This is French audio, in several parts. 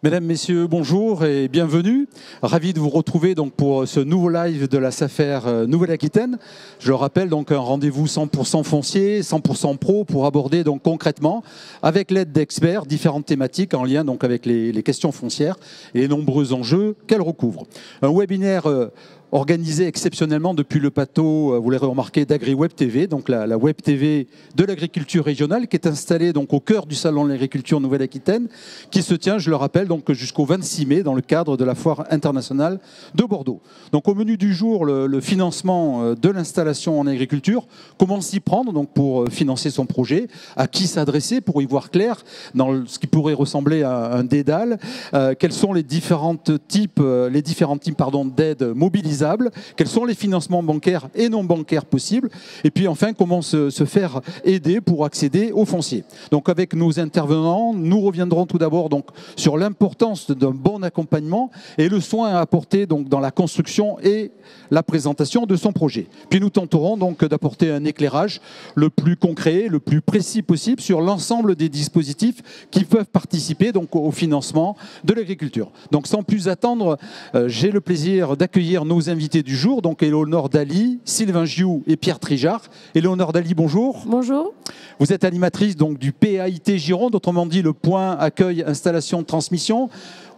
Mesdames, Messieurs, bonjour et bienvenue. Ravi de vous retrouver donc pour ce nouveau live de la SAFER Nouvelle-Aquitaine. Je le rappelle, donc un rendez-vous 100% foncier, 100% pro pour aborder donc concrètement, avec l'aide d'experts, différentes thématiques en lien donc avec les questions foncières et les nombreux enjeux qu'elles recouvrent. Un webinaire organisé exceptionnellement depuis le plateau, vous l'aurez remarqué, d'AgriWeb TV, donc la Web TV de l'agriculture régionale, qui est installée donc au cœur du Salon de l'agriculture Nouvelle-Aquitaine, qui se tient, je le rappelle, donc jusqu'au 26 mai dans le cadre de la Foire internationale de Bordeaux. Donc au menu du jour, le financement de l'installation en agriculture, comment s'y prendre donc pour financer son projet, à qui s'adresser pour y voir clair dans ce qui pourrait ressembler à un dédale, quels sont les différents types d'aides mobilisables, quels sont les financements bancaires et non bancaires possibles, et puis enfin comment se faire aider pour accéder au foncier. Donc avec nos intervenants, nous reviendrons tout d'abord donc sur l'importance d'un bon accompagnement et le soin à apporter donc dans la construction et la présentation de son projet. Puis nous tenterons donc d'apporter un éclairage le plus concret, le plus précis possible sur l'ensemble des dispositifs qui peuvent participer donc au financement de l'agriculture. Donc sans plus attendre, j'ai le plaisir d'accueillir nos invités du jour, donc Éléonore Daly, Sylvain Gioux et Pierre Trijard. Éléonore Daly, bonjour. Bonjour. Vous êtes animatrice donc du PAIT Gironde, autrement dit le point accueil, installation, transmission,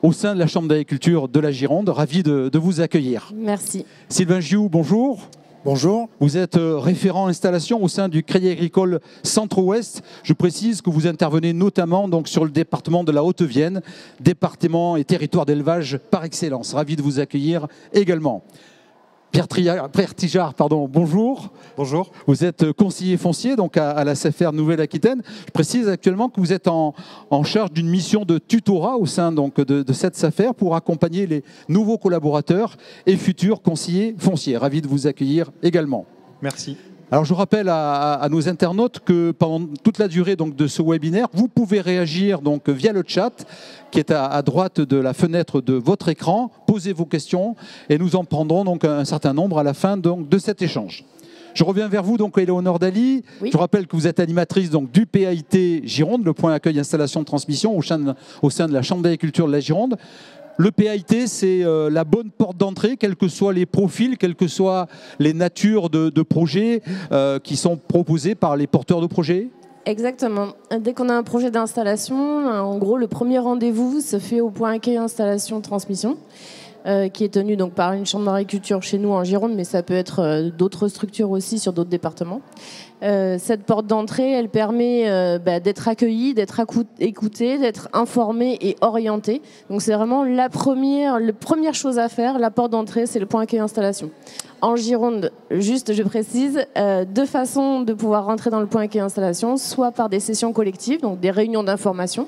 au sein de la Chambre d'agriculture de la Gironde. Ravi de vous accueillir. Merci. Sylvain Gioux, bonjour. Bonjour. Vous êtes référent installation au sein du Crédit Agricole Centre-Ouest. Je précise que vous intervenez notamment donc sur le département de la Haute-Vienne, département et territoire d'élevage par excellence. Ravi de vous accueillir également. Pierre Trijard, bonjour. Bonjour. Vous êtes conseiller foncier donc à la SAFER Nouvelle-Aquitaine. Je précise actuellement que vous êtes en charge d'une mission de tutorat au sein donc de cette SAFER pour accompagner les nouveaux collaborateurs et futurs conseillers fonciers. Ravi de vous accueillir également. Merci. Alors je rappelle à nos internautes que pendant toute la durée donc, de ce webinaire, vous pouvez réagir donc, via le chat qui est à droite de la fenêtre de votre écran. Posez vos questions et nous en prendrons donc, un certain nombre à la fin donc, de cet échange. Je reviens vers vous, donc Éléonore Daly. Oui. Je rappelle que vous êtes animatrice donc, du PAIT Gironde, le point accueil, installation, transmission au sein de la Chambre d'agriculture de la Gironde. Le PAIT, c'est la bonne porte d'entrée, quels que soient les profils, quelles que soient les natures de projets qui sont proposés par les porteurs de projets. Exactement. Dès qu'on a un projet d'installation, en gros, le premier rendez-vous se fait au point accueil, installation, transmission, qui est tenu donc, par une chambre d'agriculture chez nous en Gironde, mais ça peut être d'autres structures aussi sur d'autres départements. Cette porte d'entrée, elle permet d'être accueilli, d'être écouté, d'être informé et orienté. Donc c'est vraiment la première chose à faire. La porte d'entrée, c'est le point accueil installation. En Gironde, juste je précise, deux façons de pouvoir rentrer dans le point accueil installation, soit par des sessions collectives, donc des réunions d'information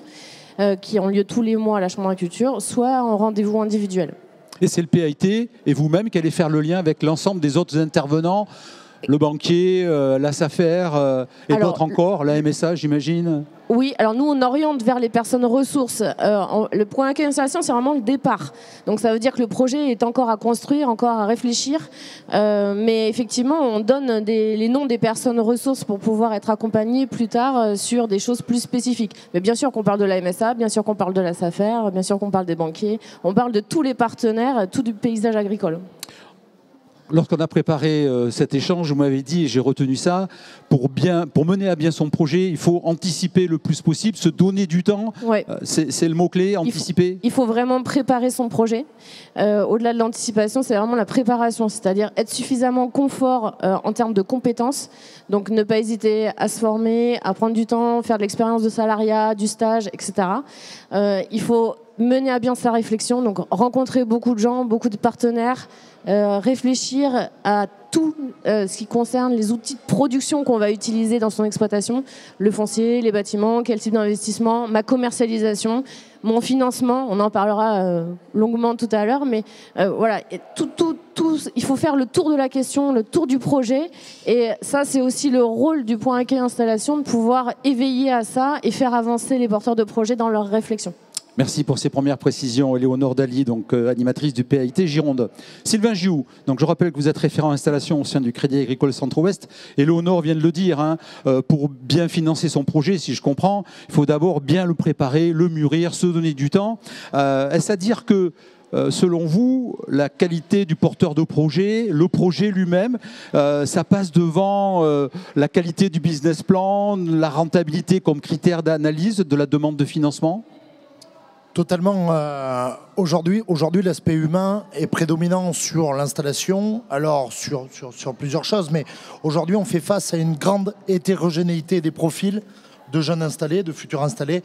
qui ont lieu tous les mois à la Chambre d'agriculture, soit en rendez-vous individuel. Et c'est le PAIT et vous-même qui allez faire le lien avec l'ensemble des autres intervenants, le banquier, la SAFER et d'autres encore, la MSA j'imagine. Oui, alors nous on oriente vers les personnes ressources. Le point accueil installation c'est vraiment le départ. Donc ça veut dire que le projet est encore à construire, encore à réfléchir. Mais effectivement on donne les noms des personnes ressources pour pouvoir être accompagnés plus tard sur des choses plus spécifiques. Mais bien sûr qu'on parle de la MSA, bien sûr qu'on parle de la SAFER, bien sûr qu'on parle des banquiers. On parle de tous les partenaires, tout du paysage agricole. Lorsqu'on a préparé cet échange, vous m'avez dit, et j'ai retenu ça, pour mener à bien son projet, il faut anticiper le plus possible, se donner du temps. Ouais. C'est le mot-clé, anticiper. Il faut vraiment préparer son projet. Au-delà de l'anticipation, c'est vraiment la préparation, c'est-à-dire être suffisamment confort en termes de compétences. Donc ne pas hésiter à se former, à prendre du temps, faire de l'expérience de salariat, du stage, etc. Il faut mener à bien sa réflexion, donc rencontrer beaucoup de gens, beaucoup de partenaires, réfléchir à tout ce qui concerne les outils de production qu'on va utiliser dans son exploitation, le foncier, les bâtiments, quel type d'investissement, ma commercialisation, mon financement, on en parlera longuement tout à l'heure, mais voilà, il faut faire le tour de la question, le tour du projet, et ça c'est aussi le rôle du point accueil installation, de pouvoir éveiller à ça et faire avancer les porteurs de projets dans leur réflexion. Merci pour ces premières précisions, Éléonore Daly, donc animatrice du PAIT Gironde. Sylvain Gioux, donc je rappelle que vous êtes référent installation au sein du Crédit Agricole Centre-Ouest. Éléonore vient de le dire, hein, pour bien financer son projet, si je comprends, il faut d'abord bien le préparer, le mûrir, se donner du temps. Est-ce à dire que selon vous, la qualité du porteur de projet, le projet lui-même, ça passe devant la qualité du business plan, la rentabilité comme critère d'analyse de la demande de financement ? Totalement. Aujourd'hui, l'aspect humain est prédominant sur l'installation, alors sur plusieurs choses, mais aujourd'hui, on fait face à une grande hétérogénéité des profils de jeunes installés, de futurs installés.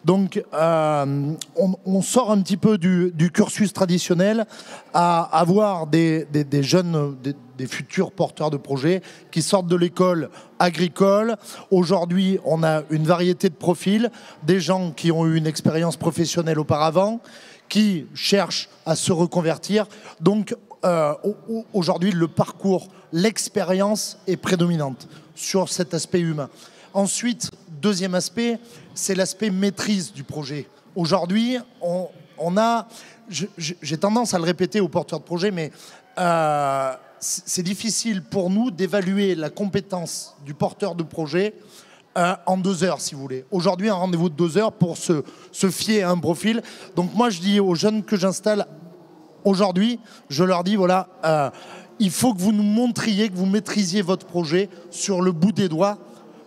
Donc, on sort un petit peu du cursus traditionnel à avoir des jeunes, des futurs porteurs de projets qui sortent de l'école agricole. Aujourd'hui, on a une variété de profils, des gens qui ont eu une expérience professionnelle auparavant, qui cherchent à se reconvertir. Donc, aujourd'hui, le parcours, l'expérience est prédominante sur cet aspect humain. Ensuite, deuxième aspect, c'est l'aspect maîtrise du projet. Aujourd'hui, on a, j'ai tendance à le répéter aux porteurs de projet, mais c'est difficile pour nous d'évaluer la compétence du porteur de projet en 2 heures, si vous voulez. Aujourd'hui, un rendez-vous de 2 heures pour se fier à un profil. Donc moi, je dis aux jeunes que j'installe aujourd'hui, je leur dis, voilà, il faut que vous nous montriez, que vous maîtrisiez votre projet sur le bout des doigts,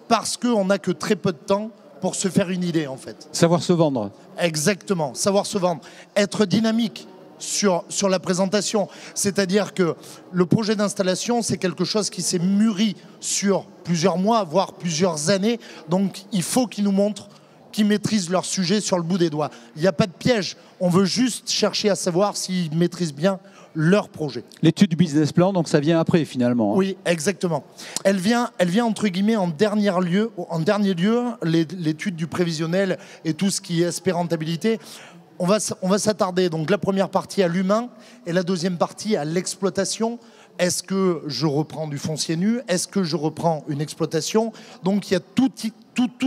parce qu'on n'a que très peu de temps pour se faire une idée, en fait. Savoir se vendre. Exactement, savoir se vendre. Être dynamique sur la présentation. C'est-à-dire que le projet d'installation, c'est quelque chose qui s'est mûri sur plusieurs mois, voire plusieurs années. Donc, il faut qu'ils nous montrent qu'ils maîtrisent leur sujet sur le bout des doigts. Il n'y a pas de piège. On veut juste chercher à savoir s'ils maîtrisent bien leur projet. L'étude du business plan, donc ça vient après finalement. Oui, exactement. Elle vient entre guillemets en dernier lieu, l'étude du prévisionnel et tout ce qui est aspect rentabilité. On va s'attarder, donc la première partie à l'humain et la deuxième partie à l'exploitation. Est-ce que je reprends du foncier nu? Est-ce que je reprends une exploitation? Donc il y a tout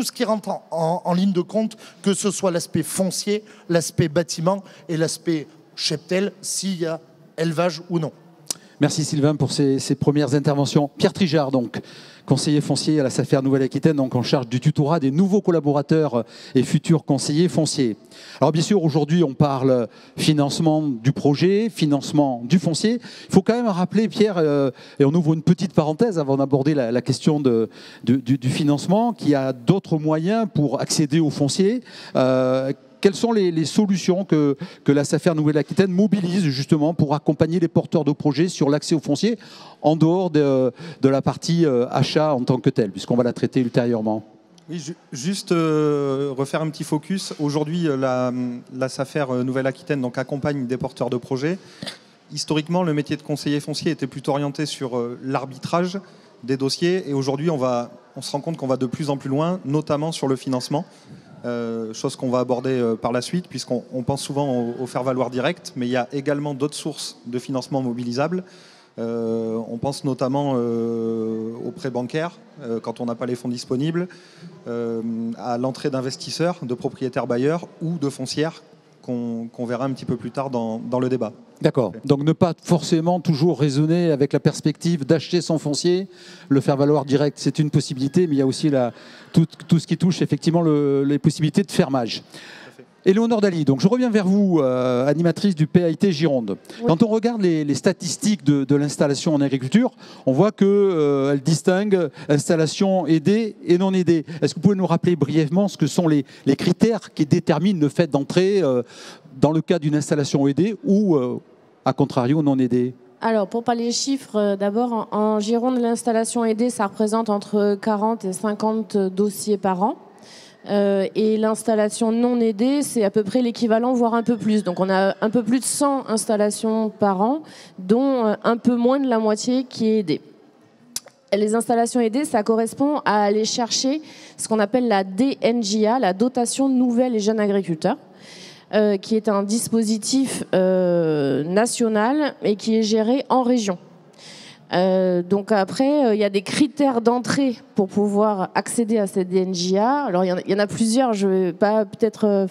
ce qui rentre en ligne de compte, que ce soit l'aspect foncier, l'aspect bâtiment et l'aspect cheptel, s'il y a élevage ou non. Merci Sylvain pour ces premières interventions. Pierre Trijard, donc, conseiller foncier à la SAFER Nouvelle-Aquitaine, donc en charge du tutorat des nouveaux collaborateurs et futurs conseillers fonciers. Alors bien sûr, aujourd'hui, on parle financement du projet, financement du foncier. Il faut quand même rappeler, Pierre, et on ouvre une petite parenthèse avant d'aborder la question du financement, qu'il y a d'autres moyens pour accéder au foncier. Quelles sont les solutions que la SAFER Nouvelle-Aquitaine mobilise justement pour accompagner les porteurs de projets sur l'accès au foncier en dehors de la partie achat en tant que telle, puisqu'on va la traiter ultérieurement? Oui, juste refaire un petit focus. Aujourd'hui, la SAFER Nouvelle-Aquitaine donc, accompagne des porteurs de projets. Historiquement, le métier de conseiller foncier était plutôt orienté sur l'arbitrage des dossiers. Et aujourd'hui, on se rend compte qu'on va de plus en plus loin, notamment sur le financement. Chose qu'on va aborder par la suite, puisqu'on pense souvent au faire-valoir direct, mais il y a également d'autres sources de financement mobilisables. On pense notamment aux prêts bancaires, quand on n'a pas les fonds disponibles, à l'entrée d'investisseurs, de propriétaires bailleurs ou de foncières, qu'on verra un petit peu plus tard dans le débat. D'accord. Donc ne pas forcément toujours raisonner avec la perspective d'acheter son foncier, le faire valoir direct, c'est une possibilité, mais il y a aussi tout ce qui touche effectivement les possibilités de fermage. Éléonore Daly, donc je reviens vers vous, animatrice du PAIT Gironde. Oui. Quand on regarde les statistiques de l'installation en agriculture, on voit qu'elle distingue installation aidée et non aidée. Est-ce que vous pouvez nous rappeler brièvement ce que sont les critères qui déterminent le fait d'entrer dans le cas d'une installation aidée ou, à contrario, non aidée? Alors, pour parler des chiffres, d'abord, en Gironde, l'installation aidée, ça représente entre 40 et 50 dossiers par an. Et l'installation non aidée, c'est à peu près l'équivalent, voire un peu plus. Donc on a un peu plus de 100 installations par an, dont un peu moins de la moitié qui est aidée. Les installations aidées, ça correspond à aller chercher ce qu'on appelle la DNJA, la dotation nouvelle et jeunes agriculteurs, qui est un dispositif national et qui est géré en région. Donc après, il y a des critères d'entrée pour pouvoir accéder à cette DNJA. Alors il y en a plusieurs, je vais pas peut-être,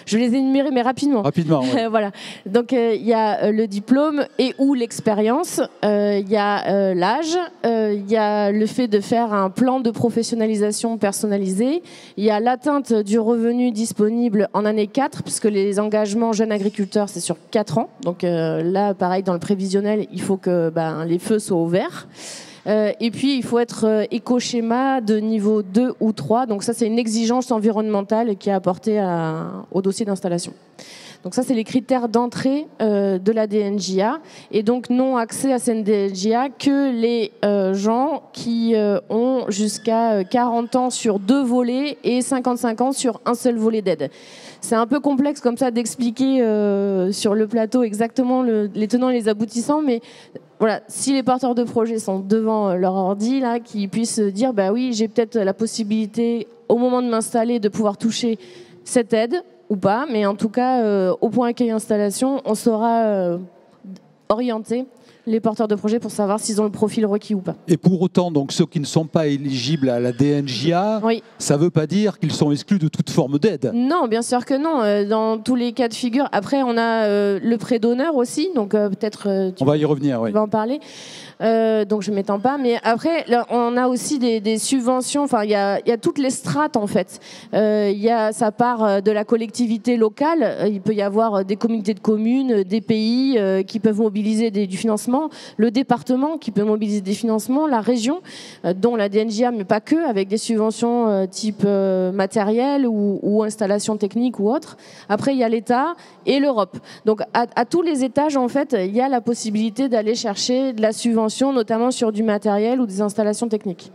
je vais les énumérer mais rapidement. Rapidement. Ouais. Voilà. Donc il y a le diplôme et ou l'expérience, il y a l'âge, il y a le fait de faire un plan de professionnalisation personnalisé, il y a l'atteinte du revenu disponible en année 4, puisque les engagements jeunes agriculteurs c'est sur 4 ans. Donc là pareil dans le prévisionnel, il faut que les feux soient au vert. Et puis, il faut être éco-schéma de niveau 2 ou 3. Donc ça, c'est une exigence environnementale qui est apportée au dossier d'installation. Donc ça, c'est les critères d'entrée de la DNJA. Et donc, non accès à cette DNJA que les gens qui ont jusqu'à 40 ans sur 2 volets et 55 ans sur un seul volet d'aide. C'est un peu complexe comme ça d'expliquer sur le plateau exactement les tenants et les aboutissants, mais voilà, si les porteurs de projets sont devant leur ordi, là, qu'ils puissent dire oui, j'ai peut-être la possibilité, au moment de m'installer, de pouvoir toucher cette aide ou pas, mais en tout cas, au point accueil installation, on saura orienter les porteurs de projets pour savoir s'ils ont le profil requis ou pas. Et pour autant, donc, ceux qui ne sont pas éligibles à la DNJA, oui. Ça ne veut pas dire qu'ils sont exclus de toute forme d'aide. Non, bien sûr que non. Dans tous les cas de figure. Après, on a le prêt d'honneur aussi, donc peut-être on va y revenir, oui. Tu vas en parler. Donc je ne m'étends pas, mais après là, on a aussi des subventions. Enfin, il y a toutes les strates en fait. Ça part de la collectivité locale. Il peut y avoir des communautés de communes, des pays qui peuvent mobiliser du financement, le département qui peut mobiliser des financements, la région, dont la DNJA, mais pas que, avec des subventions type matériel ou installation technique ou autre. Après, il y a l'État et l'Europe. Donc à tous les étages en fait, il y a la possibilité d'aller chercher de la subvention, notamment sur du matériel ou des installations techniques.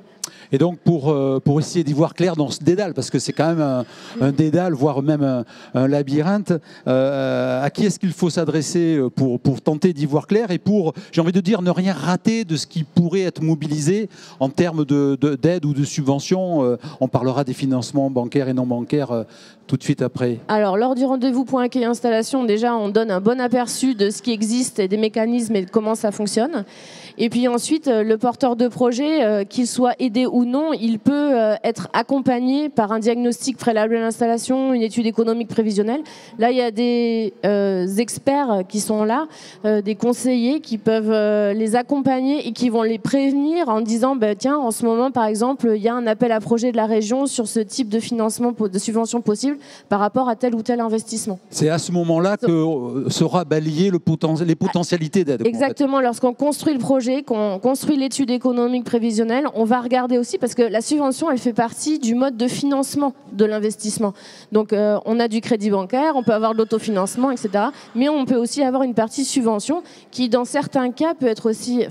Et donc pour essayer d'y voir clair dans ce dédale, parce que c'est quand même un dédale, voire même un labyrinthe, à qui est-ce qu'il faut s'adresser pour tenter d'y voir clair et pour, j'ai envie de dire, ne rien rater de ce qui pourrait être mobilisé en termes d'aide ou de subventions. On parlera des financements bancaires et non bancaires tout de suite après. Alors, lors du rendez-vous point accueil installation, déjà, on donne un bon aperçu de ce qui existe et des mécanismes et de comment ça fonctionne. Et puis ensuite, le porteur de projet, qu'il soit aidé ou non, il peut être accompagné par un diagnostic préalable à l'installation, une étude économique prévisionnelle. Là, il y a des experts qui sont là, des conseillers qui peuvent les accompagner et qui vont les prévenir en disant tiens, en ce moment, par exemple, il y a un appel à projet de la région sur ce type de financement, de subvention possible par rapport à tel ou tel investissement. C'est à ce moment-là que sera balayé les potentialités d'aide. Exactement, lorsqu'on construit le projet, qu'on construit l'étude économique prévisionnelle, on va regarder aussi, parce que la subvention, elle fait partie du mode de financement de l'investissement. Donc, on a du crédit bancaire, on peut avoir de l'autofinancement, etc. Mais on peut aussi avoir une partie subvention qui, dans certains cas, peut être aussi...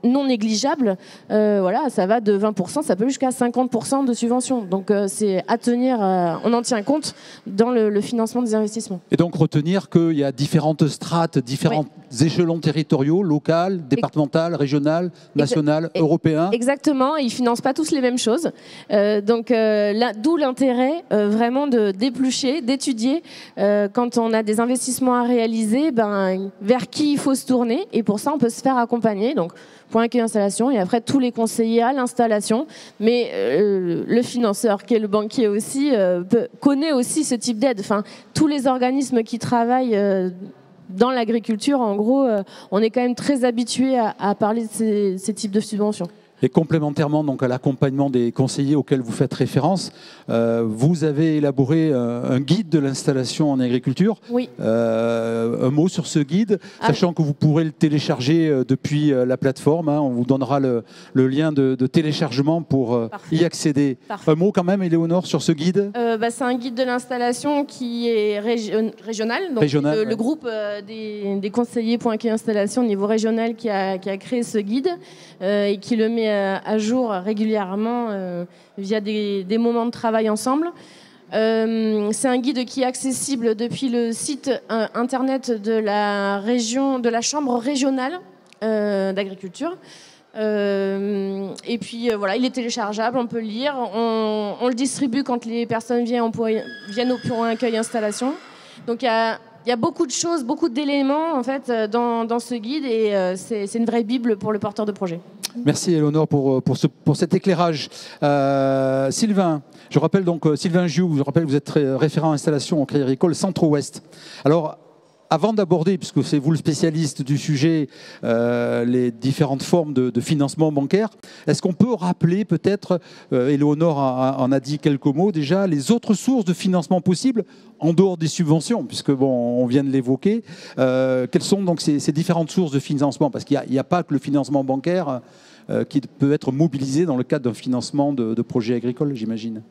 non négligeable, voilà, ça va de 20%, ça peut jusqu'à 50% de subvention. Donc c'est à tenir, on en tient compte dans le financement des investissements. Et donc retenir qu'il y a différentes strates, différents échelons territoriaux, local, départemental, régional, national, européen. Exactement, ils ne financent pas tous les mêmes choses. Donc d'où l'intérêt vraiment de d'éplucher, d'étudier quand on a des investissements à réaliser, vers qui il faut se tourner. Et pour ça, on peut se faire accompagner. Donc, point accueil installation, et après tous les conseillers à l'installation, mais le financeur qui est le banquier aussi connaît aussi ce type d'aide. Enfin, tous les organismes qui travaillent dans l'agriculture, en gros, on est quand même très habitué à parler de ces types de subventions. Et complémentairement donc, à l'accompagnement des conseillers auxquels vous faites référence, vous avez élaboré un guide de l'installation en agriculture. Oui. Un mot sur ce guide, sachant que vous pourrez le télécharger depuis la plateforme. On vous donnera le lien de téléchargement pour y accéder. Parfait. Un mot quand même, Éléonore, sur ce guide. C'est un guide de l'installation qui est régional. Donc le groupe des conseillers point accueil installation au niveau régional qui a créé ce guide et qui le met à jour régulièrement via des moments de travail ensemble. C'est un guide qui est accessible depuis le site internet de la région, de la chambre régionale d'agriculture. Et puis voilà, il est téléchargeable, on peut le lire, on le distribue quand les personnes viennent au point accueil installation. Donc il y a beaucoup de choses, beaucoup d'éléments en fait dans ce guide et c'est une vraie bible pour le porteur de projet. Merci Éléonore pour cet éclairage. Sylvain, je rappelle donc Sylvain Gioux, je rappelle que vous êtes référent installation au Crédit Agricole Centre-Ouest. Alors, avant d'aborder, puisque c'est vous le spécialiste du sujet, les différentes formes de financement bancaire, est-ce qu'on peut rappeler peut-être, Éléonore en a dit quelques mots déjà, les autres sources de financement possibles en dehors des subventions, puisque bon, on vient de l'évoquer. Quelles sont donc ces différentes sources de financement? Parce qu'il n'y a pas que le financement bancaire qui peut être mobilisé dans le cadre d'un financement de projets agricoles, j'imagine.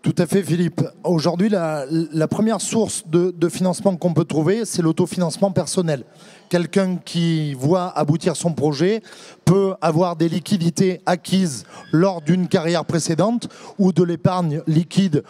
Tout à fait, Philippe. Aujourd'hui, la première source de financement qu'on peut trouver, c'est l'autofinancement personnel. Quelqu'un qui voit aboutir son projet peut avoir des liquidités acquises lors d'une carrière précédente ou de l'épargne liquide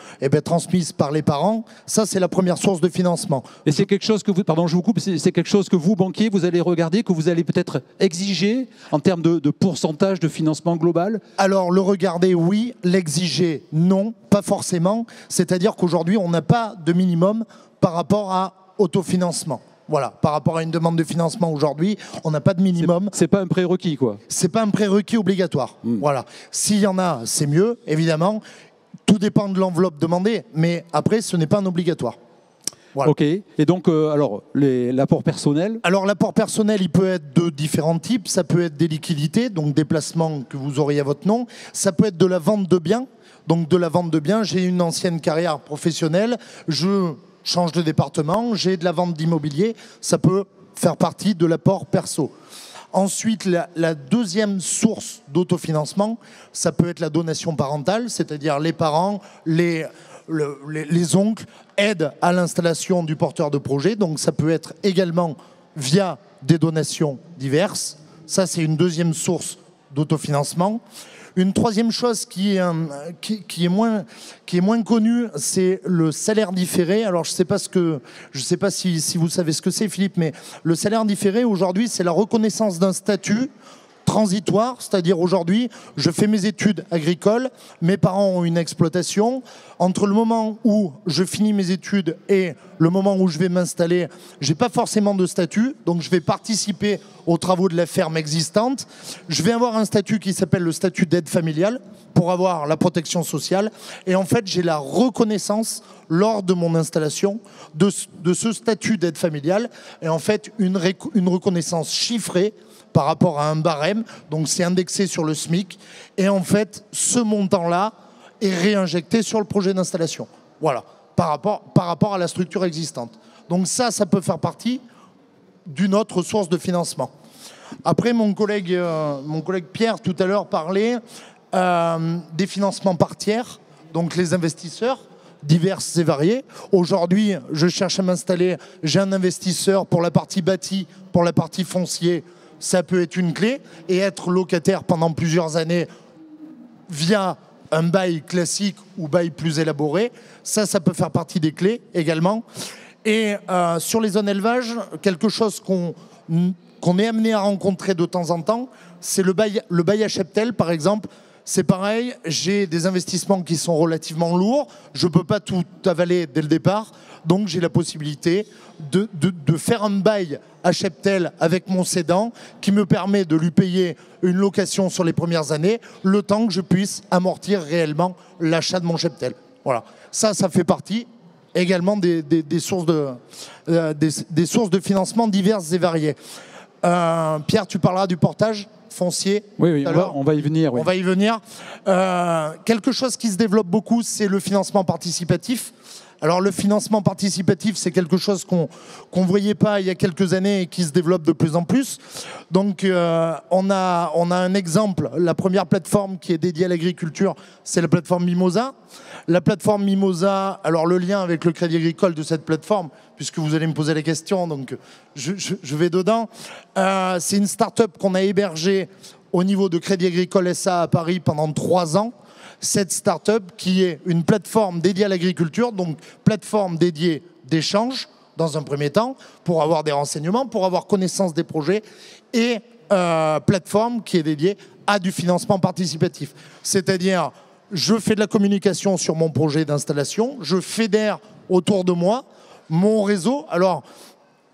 transmise par les parents. Ça, c'est la première source de financement. Et c'est quelque chose que vous, pardon, je vous coupe, c'est quelque chose que vous, banquier, vous allez regarder, que vous allez peut-être exiger en termes de pourcentage de financement global? Alors, le regarder, oui. L'exiger, non. Pas forcément. C'est-à-dire qu'aujourd'hui, on n'a pas de minimum par rapport à autofinancement. Voilà, par rapport à une demande de financement aujourd'hui, on n'a pas de minimum. C'est pas un prérequis, quoi. C'est pas un prérequis obligatoire. Voilà. S'il y en a, c'est mieux, évidemment. Tout dépend de l'enveloppe demandée, mais après, ce n'est pas un obligatoire. Voilà. Ok. Et donc, alors, l'apport personnel? Alors, l'apport personnel, il peut être de différents types. Ça peut être des liquidités, donc des placements que vous auriez à votre nom. Ça peut être de la vente de biens. Donc, de la vente de biens, j'ai une ancienne carrière professionnelle. Je change de département, j'ai de la vente d'immobilier, ça peut faire partie de l'apport perso. Ensuite, la deuxième source d'autofinancement, ça peut être la donation parentale, c'est-à-dire les parents, les oncles aident à l'installation du porteur de projet, donc ça peut être également via des donations diverses. Ça, c'est une deuxième source d'autofinancement. Une troisième chose qui est moins connue, c'est le salaire différé. Alors, je sais pas si vous savez ce que c'est, Philippe, mais le salaire différé, aujourd'hui, c'est la reconnaissance d'un statut transitoire, c'est-à-dire aujourd'hui, je fais mes études agricoles, mes parents ont une exploitation. Entre le moment où je finis mes études et le moment où je vais m'installer, j'ai pas forcément de statut, donc je vais participer aux travaux de la ferme existante. Je vais avoir un statut qui s'appelle le statut d'aide familiale pour avoir la protection sociale. Et en fait, j'ai la reconnaissance lors de mon installation de ce statut d'aide familiale et en fait une reconnaissance chiffrée par rapport à un barème, donc c'est indexé sur le SMIC, et en fait, ce montant-là est réinjecté sur le projet d'installation. Voilà, par rapport à la structure existante. Donc ça peut faire partie d'une autre source de financement. Après, mon collègue Pierre, tout à l'heure, parlait des financements par tiers, donc les investisseurs, divers et variés. Aujourd'hui, je cherche à m'installer, j'ai un investisseur pour la partie bâtie, pour la partie foncier, ça peut être une clé, et être locataire pendant plusieurs années via un bail classique ou bail plus élaboré, ça peut faire partie des clés également. Et sur les zones élevage, quelque chose qu'on est amené à rencontrer de temps en temps, c'est le bail à cheptel, par exemple. C'est pareil, j'ai des investissements qui sont relativement lourds, je ne peux pas tout avaler dès le départ, donc j'ai la possibilité de faire un bail à cheptel avec mon cédant qui me permet de lui payer une location sur les premières années, le temps que je puisse amortir réellement l'achat de mon cheptel. Voilà, ça fait partie également des sources de financement diverses et variées. Pierre, tu parleras du portage foncier. Oui, on va y venir. Oui. On va y venir. Quelque chose qui se développe beaucoup, c'est le financement participatif. Alors le financement participatif, c'est quelque chose qu'on ne voyait pas il y a quelques années et qui se développe de plus en plus. Donc on a un exemple, la première plateforme qui est dédiée à l'agriculture, c'est la plateforme Mimosa. La plateforme Mimosa, alors le lien avec le Crédit Agricole de cette plateforme, puisque vous allez me poser la question, donc je vais dedans. C'est une start-up qu'on a hébergée au niveau de Crédit Agricole SA à Paris pendant 3 ans. Cette start-up qui est une plateforme dédiée à l'agriculture, donc plateforme dédiée d'échange dans un premier temps, pour avoir des renseignements, pour avoir connaissance des projets, et plateforme qui est dédiée à du financement participatif. C'est-à-dire, je fais de la communication sur mon projet d'installation, je fédère autour de moi mon réseau. Alors,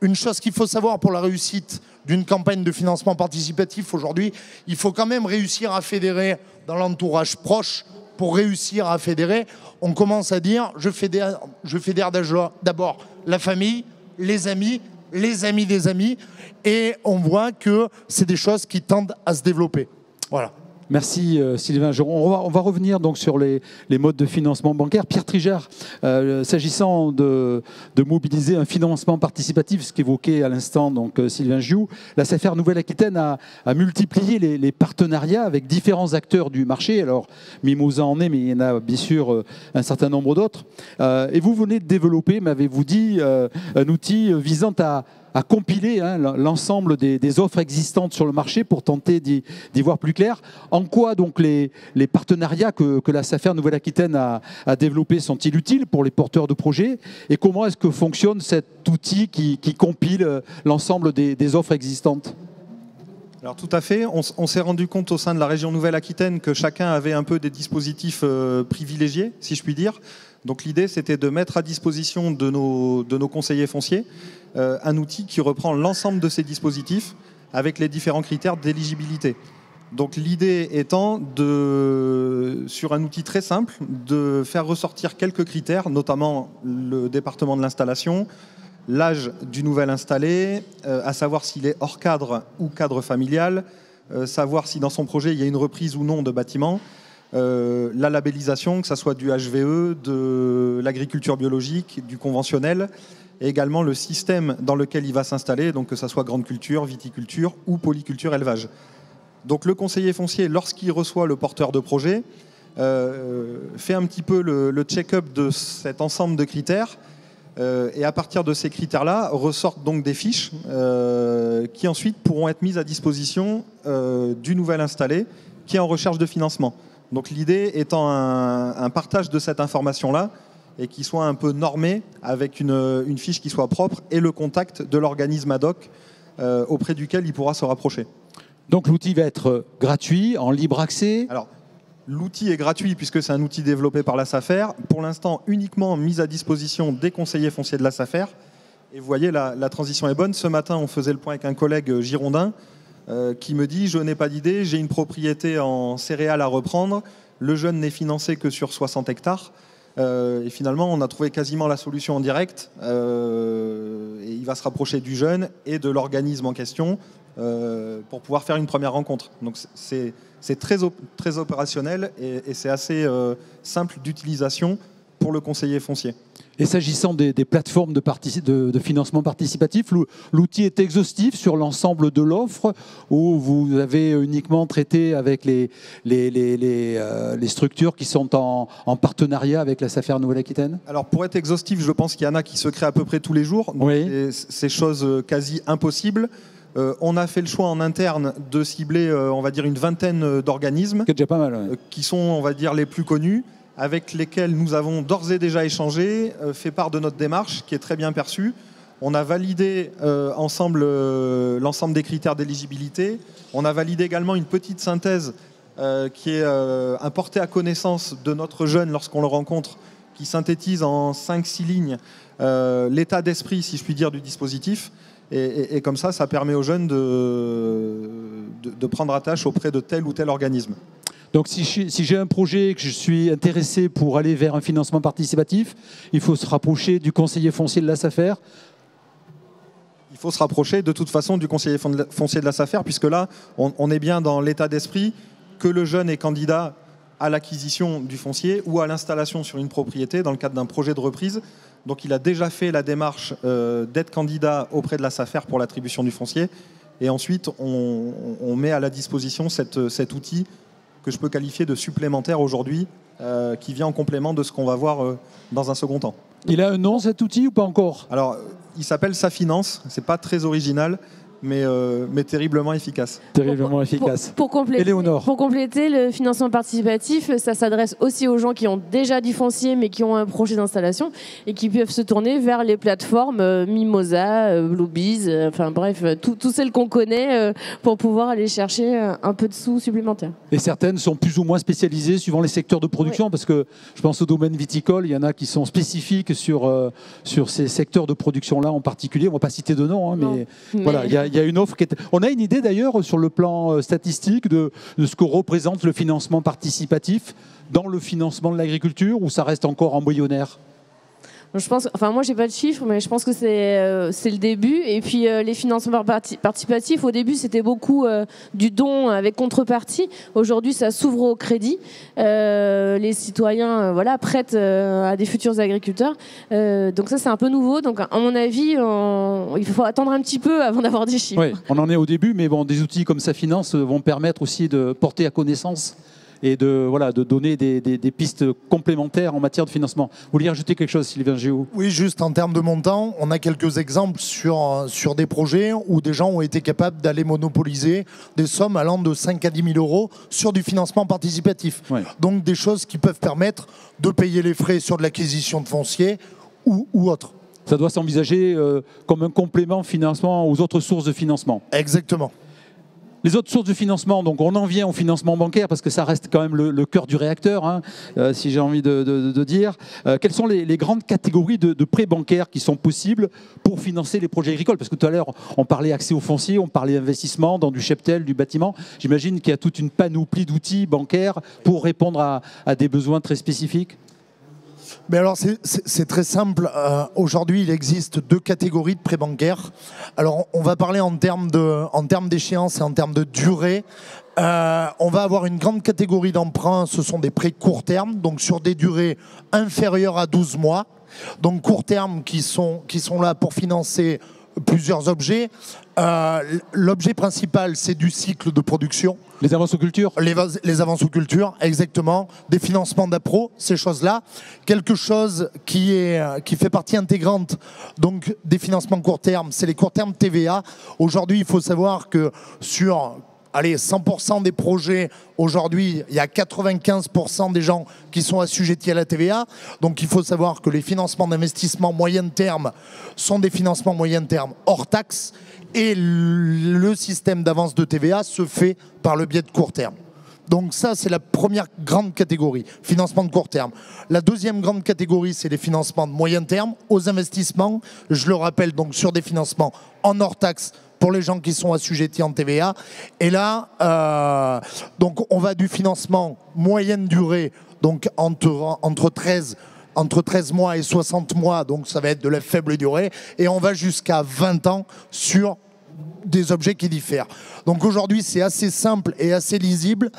une chose qu'il faut savoir pour la réussite d'une campagne de financement participatif aujourd'hui, il faut quand même réussir à fédérer dans l'entourage proche. Pour réussir à fédérer, on commence à dire je fédère d'abord la famille, les amis des amis, et on voit que c'est des choses qui tendent à se développer. Voilà. Merci Sylvain. On va revenir donc sur les modes de financement bancaire. Pierre Trigard, s'agissant de mobiliser un financement participatif, ce qu'évoquait à l'instant donc Sylvain Gioux, la SAFER Nouvelle-Aquitaine a multiplié les partenariats avec différents acteurs du marché. Alors Mimosa en est, mais il y en a bien sûr un certain nombre d'autres. Et vous venez de développer, m'avez-vous dit, un outil visant à compiler l'ensemble des offres existantes sur le marché pour tenter d'y voir plus clair. En quoi donc les partenariats que la SAFER Nouvelle-Aquitaine a développés sont-ils utiles pour les porteurs de projets, et comment est-ce que fonctionne cet outil qui compile l'ensemble des offres existantes ? Alors tout à fait, on s'est rendu compte au sein de la région Nouvelle-Aquitaine que chacun avait un peu des dispositifs privilégiés, si je puis dire. Donc l'idée, c'était de mettre à disposition de nos conseillers fonciers un outil qui reprend l'ensemble de ces dispositifs avec les différents critères d'éligibilité. Donc l'idée étant, sur un outil très simple, de faire ressortir quelques critères, notamment le département de l'installation, l'âge du nouvel installé, à savoir s'il est hors cadre ou cadre familial, savoir si dans son projet il y a une reprise ou non de bâtiment, la labellisation, que ce soit du HVE, de l'agriculture biologique, du conventionnel, et également le système dans lequel il va s'installer, donc que ce soit grande culture, viticulture ou polyculture élevage. Donc le conseiller foncier, lorsqu'il reçoit le porteur de projet, fait un petit peu le check-up de cet ensemble de critères, et à partir de ces critères-là, ressortent donc des fiches qui ensuite pourront être mises à disposition du nouvel installé qui est en recherche de financement. Donc l'idée étant un partage de cette information-là et qui soit un peu normé avec une fiche qui soit propre et le contact de l'organisme ad hoc auprès duquel il pourra se rapprocher. Donc l'outil va être gratuit, en libre accès ? Alors, l'outil est gratuit puisque c'est un outil développé par la SAFER. Pour l'instant, uniquement mis à disposition des conseillers fonciers de la SAFER. Et vous voyez, la transition est bonne. Ce matin, on faisait le point avec un collègue girondin qui me dit « Je n'ai pas d'idée, j'ai une propriété en céréales à reprendre. Le jeune n'est financé que sur 60 hectares. » Et finalement, on a trouvé quasiment la solution en direct. Et il va se rapprocher du jeune et de l'organisme en question pour pouvoir faire une première rencontre. Donc c'est très opérationnel et c'est assez simple d'utilisation pour le conseiller foncier. Et s'agissant des plateformes de financement participatif, l'outil est exhaustif sur l'ensemble de l'offre, ou vous avez uniquement traité avec les structures qui sont en partenariat avec la SAFER Nouvelle-Aquitaine ? Alors pour être exhaustif, je pense qu'il y en a qui se créent à peu près tous les jours. Donc oui. C'est chose quasi impossible. On a fait le choix en interne de cibler, on va dire, une vingtaine d'organismes. C'est déjà pas mal, ouais. Qui sont, on va dire, les plus connus, avec lesquels nous avons d'ores et déjà échangé, fait part de notre démarche, qui est très bien perçue. On a validé ensemble l'ensemble des critères d'éligibilité. On a validé également une petite synthèse qui est un porté à connaissance de notre jeune lorsqu'on le rencontre, qui synthétise en 5-6 lignes l'état d'esprit, si je puis dire, du dispositif. Et comme ça permet aux jeunes de prendre attache auprès de tel ou tel organisme. Donc si j'ai un projet et que je suis intéressé pour aller vers un financement participatif, il faut se rapprocher du conseiller foncier de la SAFER ? Il faut se rapprocher de toute façon du conseiller foncier de la SAFER, puisque là, on est bien dans l'état d'esprit que le jeune est candidat à l'acquisition du foncier ou à l'installation sur une propriété dans le cadre d'un projet de reprise. Donc il a déjà fait la démarche d'être candidat auprès de la SAFER pour l'attribution du foncier. Et ensuite, on met à la disposition cet outil que je peux qualifier de supplémentaire aujourd'hui, qui vient en complément de ce qu'on va voir dans un second temps. Il a un nom, cet outil, ou pas encore ? Alors, il s'appelle Safinance. C'est pas très original. mais terriblement efficace. Terriblement efficace. Pour compléter, le financement participatif, ça s'adresse aussi aux gens qui ont déjà du foncier mais qui ont un projet d'installation et qui peuvent se tourner vers les plateformes Mimosa, Bluebees, enfin bref, toutes celles qu'on connaît pour pouvoir aller chercher un peu de sous supplémentaires. Et certaines sont plus ou moins spécialisées suivant les secteurs de production, oui. Parce que je pense au domaine viticole, il y en a qui sont spécifiques sur ces secteurs de production-là en particulier. On ne va pas citer de nom, hein, mais voilà, il y a une offre qui est... On a une idée d'ailleurs sur le plan statistique de ce que représente le financement participatif dans le financement de l'agriculture, ou ça reste encore embryonnaire? Je pense, enfin moi j'ai pas de chiffres, mais je pense que c'est le début. Et puis les financements participatifs, au début c'était beaucoup du don avec contrepartie. Aujourd'hui ça s'ouvre au crédit. Les citoyens prêtent à des futurs agriculteurs. Donc ça c'est un peu nouveau. Donc à mon avis, il faut attendre un petit peu avant d'avoir des chiffres. Oui, on en est au début, mais bon, des outils comme SaFinance vont permettre aussi de porter à connaissance et de donner des pistes complémentaires en matière de financement. Vous vouliez rajouter quelque chose, Sylvain Géou? Oui, juste en termes de montant, on a quelques exemples sur des projets où des gens ont été capables d'aller monopoliser des sommes allant de 5 à 10 000 euros sur du financement participatif. Ouais. Donc des choses qui peuvent permettre de payer les frais sur de l'acquisition de foncier ou autre. Ça doit s'envisager comme un complément financement aux autres sources de financement. Exactement. Les autres sources de financement, donc on en vient au financement bancaire parce que ça reste quand même le cœur du réacteur, hein, si j'ai envie de dire. Quelles sont les grandes catégories de prêts bancaires qui sont possibles pour financer les projets agricoles? Parce que tout à l'heure, on parlait accès au foncier, on parlait investissement dans du cheptel, du bâtiment. J'imagine qu'il y a toute une panoplie d'outils bancaires pour répondre à des besoins très spécifiques. Mais alors c'est très simple. Aujourd'hui, il existe deux catégories de prêts bancaires. Alors on va parler en termes d'échéance et en termes de durée. On va avoir une grande catégorie d'emprunts. Ce sont des prêts court terme, donc sur des durées inférieures à 12 mois. Donc court terme qui sont là pour financer plusieurs objets. L'objet principal, c'est du cycle de production. Les avances aux cultures. Les avances aux cultures, exactement. Des financements d'appro, ces choses-là. Quelque chose qui fait partie intégrante donc des financements court terme, c'est les court terme TVA. Aujourd'hui, il faut savoir que sur 100% des projets, aujourd'hui, il y a 95% des gens qui sont assujettis à la TVA. Donc, il faut savoir que les financements d'investissement moyen terme sont des financements moyen terme hors taxe. Et le système d'avance de TVA se fait par le biais de court terme. Donc ça, c'est la première grande catégorie, financement de court terme. La deuxième grande catégorie, c'est les financements de moyen terme aux investissements. Je le rappelle, donc sur des financements en hors taxe pour les gens qui sont assujettis en TVA. Et là, donc on va du financement moyenne durée, donc entre 13 mois et 60 mois, donc ça va être de la faible durée, et on va jusqu'à 20 ans sur des objets qui diffèrent. Donc aujourd'hui, c'est assez simple et assez lisible.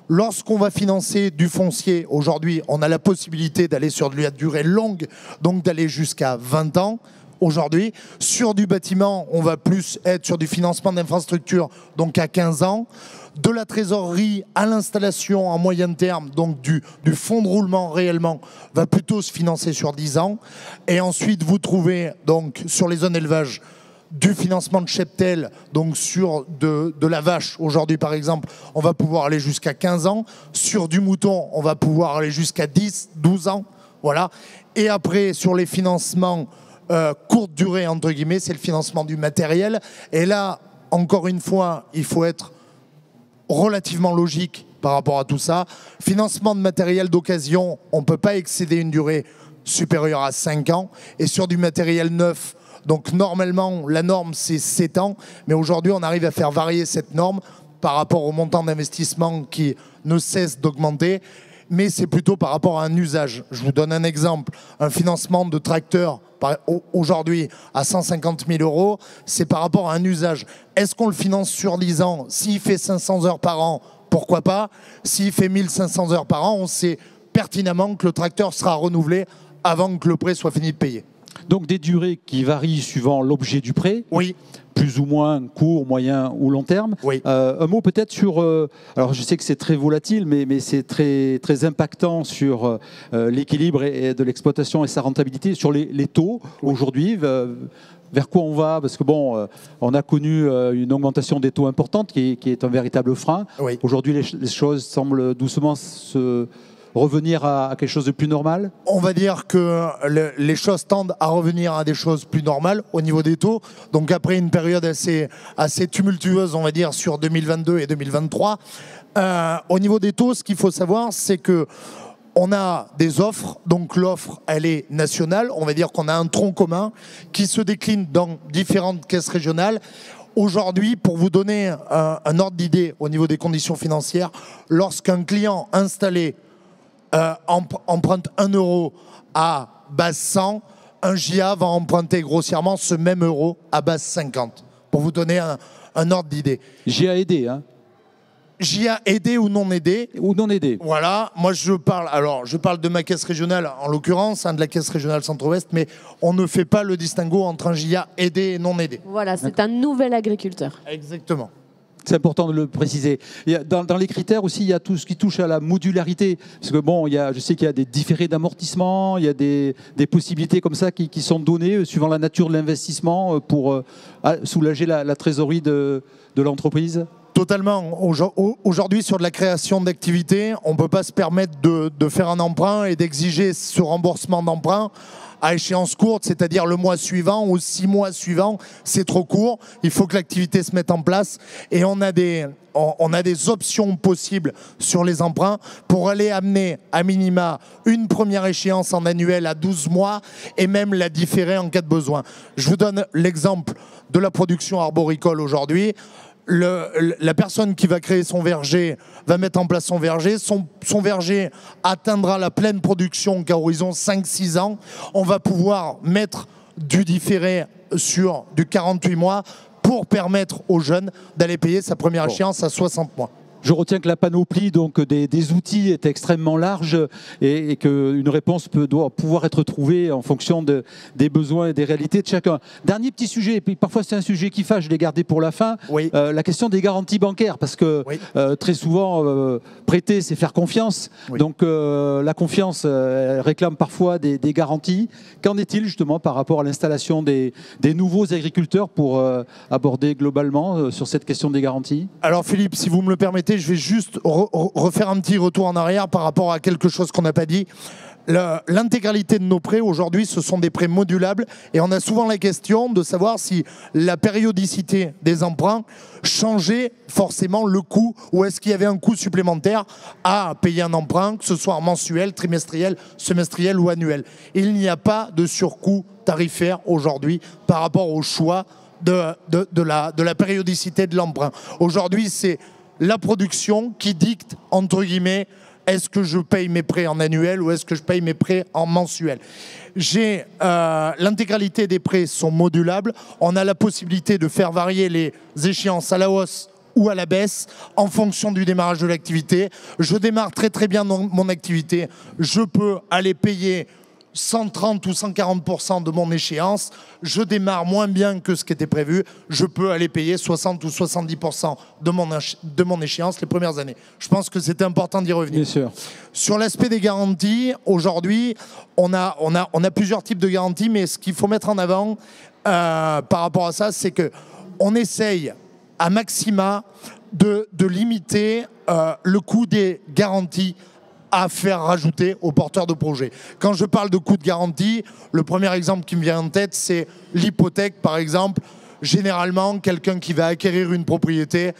Lorsqu'on va financer du foncier, aujourd'hui, on a la possibilité d'aller sur de la durée longue, donc d'aller jusqu'à 20 ans. Aujourd'hui, sur du bâtiment, on va plus être sur du financement d'infrastructures, donc à 15 ans. De la trésorerie à l'installation en moyen terme, donc du fonds de roulement réellement, va plutôt se financer sur 10 ans. Et ensuite, vous trouvez donc sur les zones élevage du financement de cheptel, donc sur de la vache. Aujourd'hui, par exemple, on va pouvoir aller jusqu'à 15 ans. Sur du mouton, on va pouvoir aller jusqu'à 10, 12 ans. Voilà. Et après, sur les financements courte durée, entre guillemets, c'est le financement du matériel. Et là, encore une fois, il faut être relativement logique par rapport à tout ça. Financement de matériel d'occasion, on ne peut pas excéder une durée supérieure à 5 ans. Et sur du matériel neuf, donc normalement, la norme, c'est 7 ans. Mais aujourd'hui, on arrive à faire varier cette norme par rapport au montant d'investissement qui ne cesse d'augmenter. Mais c'est plutôt par rapport à un usage. Je vous donne un exemple. Un financement de tracteur, aujourd'hui, à 150 000 euros, c'est par rapport à un usage. Est-ce qu'on le finance sur 10 ans? S'il fait 500 heures par an, pourquoi pas? S'il fait 1500 heures par an, on sait pertinemment que le tracteur sera renouvelé avant que le prêt soit fini de payer. Donc des durées qui varient suivant l'objet du prêt. Oui. Plus ou moins court, moyen ou long terme. Oui. Un mot peut-être sur... alors je sais que c'est très volatile, mais c'est très, très impactant sur l'équilibre de l'exploitation et sa rentabilité, sur les taux aujourd'hui. Vers quoi on va? Parce que bon, on a connu une augmentation des taux importante qui est un véritable frein. Oui. Aujourd'hui, les choses semblent doucement se revenir à quelque chose de plus normal. On va dire que les choses tendent à revenir à des choses plus normales au niveau des taux. Donc après une période assez tumultueuse, on va dire, sur 2022 et 2023, au niveau des taux, ce qu'il faut savoir, c'est que on a des offres, donc l'offre, elle est nationale. On va dire qu'on a un tronc commun qui se décline dans différentes caisses régionales. Aujourd'hui, pour vous donner un ordre d'idée au niveau des conditions financières, lorsqu'un client installé emprunte 1 euro à base 100, un JA va emprunter grossièrement ce même euro à base 50. Pour vous donner un ordre d'idée. JA aidé, hein? JA aidé ou non aidé. Ou non aidé. Voilà, moi je parle de ma caisse régionale en l'occurrence, de la caisse régionale Centre-Ouest, mais on ne fait pas le distinguo entre un JA aidé et non aidé. Voilà, c'est un nouvel agriculteur. Exactement. C'est important de le préciser. Dans les critères aussi, il y a tout ce qui touche à la modularité. Parce que bon, je sais qu'il y a des différés d'amortissement, il y a des possibilités comme ça qui sont données suivant la nature de l'investissement pour soulager la trésorerie de l'entreprise. Totalement. Aujourd'hui, sur de la création d'activités, on ne peut pas se permettre de faire un emprunt et d'exiger ce remboursement d'emprunt à échéance courte, c'est-à-dire le mois suivant ou 6 mois suivants. C'est trop court. Il faut que l'activité se mette en place. Et on a des options possibles sur les emprunts pour aller amener à minima une première échéance en annuel à 12 mois et même la différer en cas de besoin. Je vous donne l'exemple de la production arboricole aujourd'hui. La personne qui va créer son verger va mettre en place son verger. Son verger atteindra la pleine production qu'à horizon 5-6 ans. On va pouvoir mettre du différé sur du 48 mois pour permettre aux jeunes d'aller payer sa première échéance à 60 mois. Je retiens que la panoplie donc, des outils est extrêmement large et qu'une réponse doit pouvoir être trouvée en fonction des besoins et des réalités de chacun. Dernier petit sujet, et puis parfois c'est un sujet qui fâche, je l'ai gardé pour la fin, oui. La question des garanties bancaires, parce que oui. Très souvent, prêter, c'est faire confiance. Oui. Donc la confiance réclame parfois des garanties. Qu'en est-il justement par rapport à l'installation des nouveaux agriculteurs pour aborder globalement sur cette question des garanties? Alors Philippe, si vous me le permettez, je vais juste refaire un petit retour en arrière par rapport à quelque chose qu'on n'a pas dit. L'intégralité de nos prêts aujourd'hui, ce sont des prêts modulables et on a souvent la question de savoir si la périodicité des emprunts changeait forcément le coût ou est-ce qu'il y avait un coût supplémentaire à payer un emprunt, que ce soit en mensuel, trimestriel, semestriel ou annuel. Il n'y a pas de surcoût tarifaire aujourd'hui par rapport au choix de la périodicité de l'emprunt. Aujourd'hui, c'est la production qui dicte, entre guillemets, est-ce que je paye mes prêts en annuel ou est-ce que je paye mes prêts en mensuel. L'intégralité des prêts sont modulables. On a la possibilité de faire varier les échéances à la hausse ou à la baisse en fonction du démarrage de l'activité. Je démarre très très bien mon activité. Je peux aller payer 130 ou 140% de mon échéance, je démarre moins bien que ce qui était prévu, je peux aller payer 60 ou 70% de mon échéance les premières années. Je pense que c'était important d'y revenir. Bien sûr. Sur l'aspect des garanties, aujourd'hui, on a plusieurs types de garanties, mais ce qu'il faut mettre en avant par rapport à ça, c'est qu'on essaye à maxima de limiter le coût des garanties à faire rajouter aux porteurs de projets. Quand je parle de coût de garantie, le premier exemple qui me vient en tête, c'est l'hypothèque, par exemple. Généralement, quelqu'un qui va acquérir une propriété,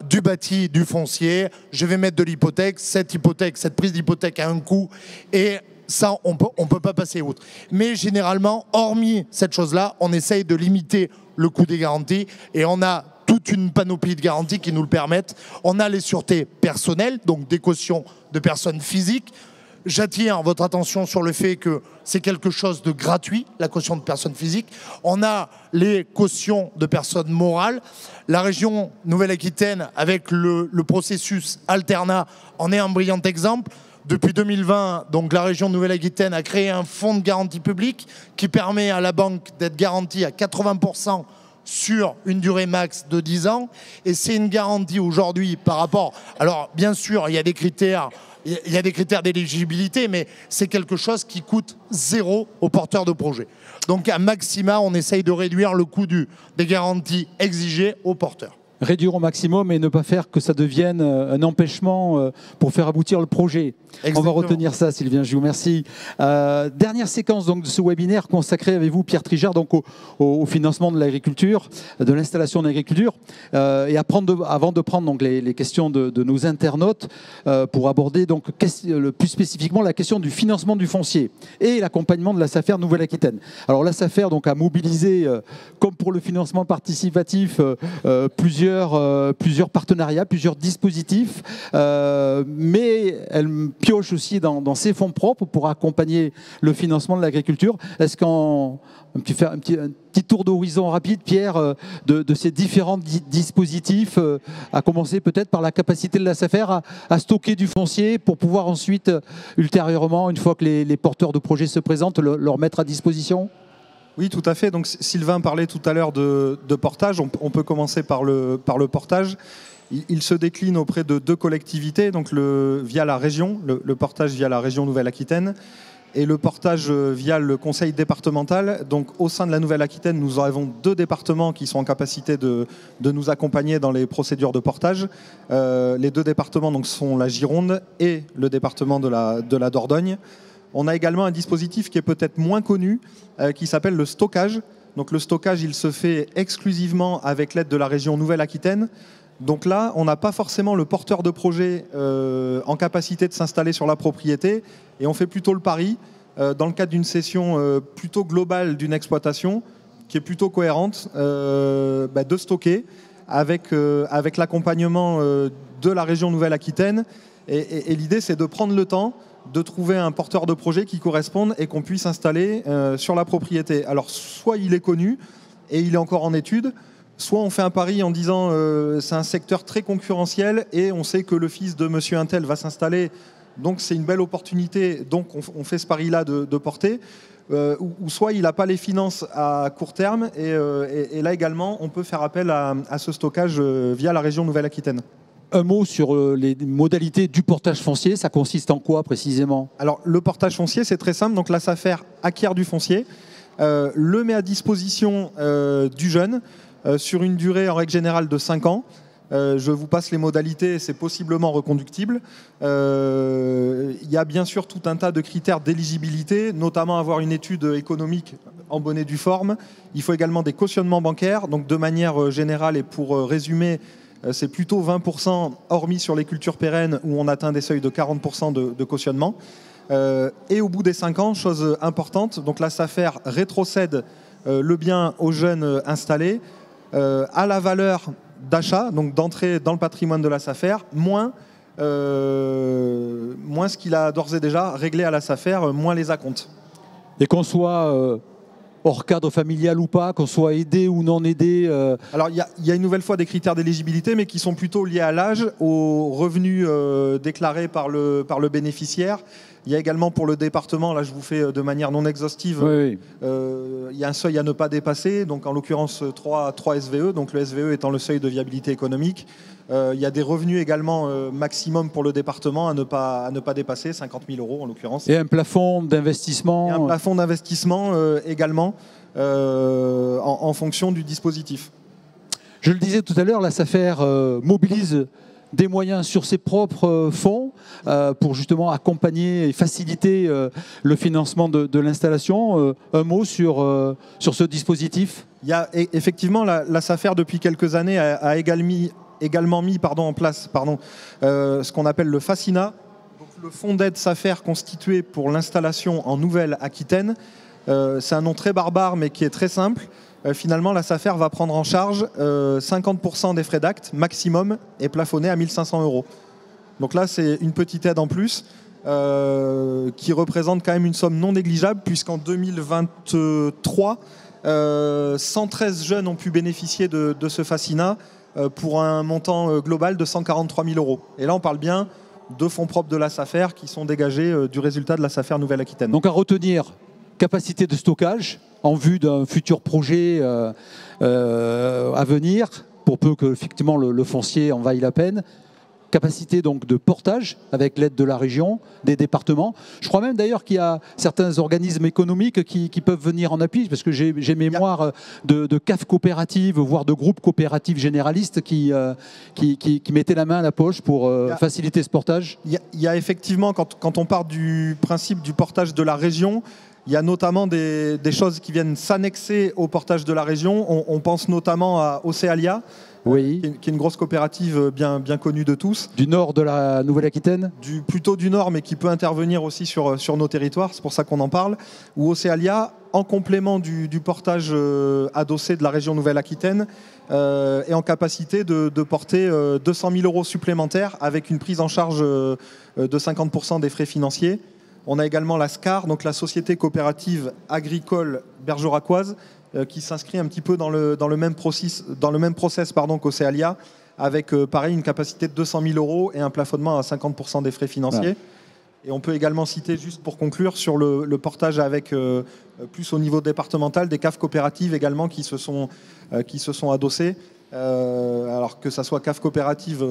du bâti, du foncier, je vais mettre de l'hypothèque, cette prise d'hypothèque a un coût et ça, on peut pas passer outre. Mais généralement, hormis cette chose-là, on essaye de limiter le coût des garanties et on a toute une panoplie de garanties qui nous le permettent. On a les sûretés personnelles, donc des cautions de personnes physiques. J'attire votre attention sur le fait que c'est quelque chose de gratuit, la caution de personnes physiques. On a les cautions de personnes morales. La région Nouvelle-Aquitaine, avec le processus Alternat, en est un brillant exemple. Depuis 2020, donc, la région Nouvelle-Aquitaine a créé un fonds de garantie publique qui permet à la banque d'être garantie à 80% sur une durée max de 10 ans. Et c'est une garantie aujourd'hui par rapport... Alors, bien sûr, il y a des critères... Il y a des critères d'éligibilité, mais c'est quelque chose qui coûte 0 aux porteurs de projet. Donc, à maxima, on essaye de réduire le coût des garanties exigées aux porteurs. Réduire au maximum et ne pas faire que ça devienne un empêchement pour faire aboutir le projet. Exactement. On va retenir ça, Sylvain Gioux, merci. Dernière séquence donc, de ce webinaire consacré avec vous, Pierre Trigard, donc, au financement de l'agriculture, de l'installation de l'agriculture. Et avant de prendre donc, les questions de nos internautes, pour aborder donc, plus spécifiquement la question du financement du foncier et l'accompagnement de la SAFER Nouvelle-Aquitaine. Alors la SAFER donc, a mobilisé, comme pour le financement participatif, plusieurs partenariats, plusieurs dispositifs, mais elle pioche aussi dans ses fonds propres pour accompagner le financement de l'agriculture. Est-ce qu'on peut faire un petit tour d'horizon rapide, Pierre, de ces différents dispositifs, à commencer peut-être par la capacité de la SAFER à stocker du foncier pour pouvoir ensuite, ultérieurement, une fois que les porteurs de projets se présentent, leur mettre à disposition ? Oui, tout à fait. Donc, Sylvain parlait tout à l'heure de portage. On peut commencer par le portage. Il se décline auprès de 2 collectivités, donc via la région, le portage via la région Nouvelle-Aquitaine et le portage via le conseil départemental. Donc, au sein de la Nouvelle-Aquitaine, nous avons 2 départements qui sont en capacité de nous accompagner dans les procédures de portage. Les 2 départements donc, sont la Gironde et le département de la Dordogne. On a également un dispositif qui est peut-être moins connu, qui s'appelle le stockage. Donc le stockage, il se fait exclusivement avec l'aide de la région Nouvelle-Aquitaine. Donc là, on n'a pas forcément le porteur de projet en capacité de s'installer sur la propriété, et on fait plutôt le pari, dans le cadre d'une cession plutôt globale d'une exploitation, qui est plutôt cohérente, de stocker avec l'accompagnement de la région Nouvelle-Aquitaine. Et l'idée, c'est de prendre le temps de trouver un porteur de projet qui corresponde et qu'on puisse installer sur la propriété. Alors, soit il est connu et il est encore en étude, soit on fait un pari en disant c'est un secteur très concurrentiel et on sait que le fils de monsieur Untel va s'installer, donc c'est une belle opportunité, donc on fait ce pari-là de porter. Ou soit il n'a pas les finances à court terme et là également, on peut faire appel à ce stockage via la région Nouvelle-Aquitaine. Un mot sur les modalités du portage foncier, ça consiste en quoi précisément ? Alors le portage foncier, c'est très simple. Donc la SAFER acquiert du foncier, le met à disposition du jeune sur une durée en règle générale de 5 ans. Je vous passe les modalités, c'est possiblement reconductible. Il y a bien sûr tout un tas de critères d'éligibilité, notamment avoir une étude économique en bonne et due forme. Il faut également des cautionnements bancaires. Donc de manière générale et pour résumer, c'est plutôt 20%, hormis sur les cultures pérennes où on atteint des seuils de 40% de cautionnement. Et au bout des 5 ans, chose importante, donc la SAFER rétrocède le bien aux jeunes installés à la valeur d'achat, donc d'entrée dans le patrimoine de la SAFER, moins ce qu'il a d'ores et déjà réglé à la SAFER, moins les acomptes. Et qu'on soit hors cadre familial ou pas, qu'on soit aidé ou non aidé Alors il y a une nouvelle fois des critères d'éligibilité, mais qui sont plutôt liés à l'âge, aux revenus déclarés par le bénéficiaire. Il y a également pour le département, là je vous fais de manière non exhaustive, oui. Il y a un seuil à ne pas dépasser, donc en l'occurrence 3 SVE, donc le SVE étant le seuil de viabilité économique. Il y a des revenus également maximum pour le département à ne pas dépasser, 50 000 € en l'occurrence. Et un plafond d'investissement. Et un plafond d'investissement également en fonction du dispositif. Je le disais tout à l'heure, la SAFER mobilise des moyens sur ses propres fonds pour justement accompagner et faciliter le financement de l'installation. Un mot sur ce dispositif ? Il y a effectivement la SAFER depuis quelques années a également mis en place ce qu'on appelle le FACINA, donc le fonds d'aide SAFER constitué pour l'installation en Nouvelle-Aquitaine. C'est un nom très barbare mais qui est très simple. Finalement, la SAFER va prendre en charge 50% des frais d'acte maximum et plafonné à 1 500 €. Donc là, c'est une petite aide en plus qui représente quand même une somme non négligeable puisqu'en 2023, 113 jeunes ont pu bénéficier de ce FACINA pour un montant global de 143 000 €. Et là, on parle bien de fonds propres de la SAFER qui sont dégagés du résultat de la SAFER Nouvelle-Aquitaine. Donc à retenir, capacité de stockage en vue d'un futur projet à venir, pour peu que effectivement le foncier en vaille la peine. Capacité donc de portage avec l'aide de la région, des départements. Je crois même d'ailleurs qu'il y a certains organismes économiques qui peuvent venir en appui, parce que j'ai mémoire de CAF coopératives, voire de groupes coopératifs généralistes qui mettaient la main à la poche pour faciliter ce portage. Il y a effectivement, quand on part du principe du portage de la région, il y a notamment des choses qui viennent s'annexer au portage de la région. On pense notamment à Océalia, oui, qui est une grosse coopérative bien connue de tous. Du nord de la Nouvelle-Aquitaine ? Plutôt du nord, mais qui peut intervenir aussi sur nos territoires, c'est pour ça qu'on en parle. Ou Océalia, en complément du portage adossé de la région Nouvelle-Aquitaine, est en capacité de porter 200 000 € supplémentaires avec une prise en charge de 50% des frais financiers. On a également la SCAR, donc la Société coopérative agricole bergeracoise, qui s'inscrit un petit peu dans le même process qu'Océalia, avec pareil une capacité de 200 000 € et un plafonnement à 50% des frais financiers. Ouais. Et on peut également citer, juste pour conclure, sur le portage avec plus au niveau départemental, des CAF coopératives également qui se sont adossées. Alors que ça soit CAF coopérative,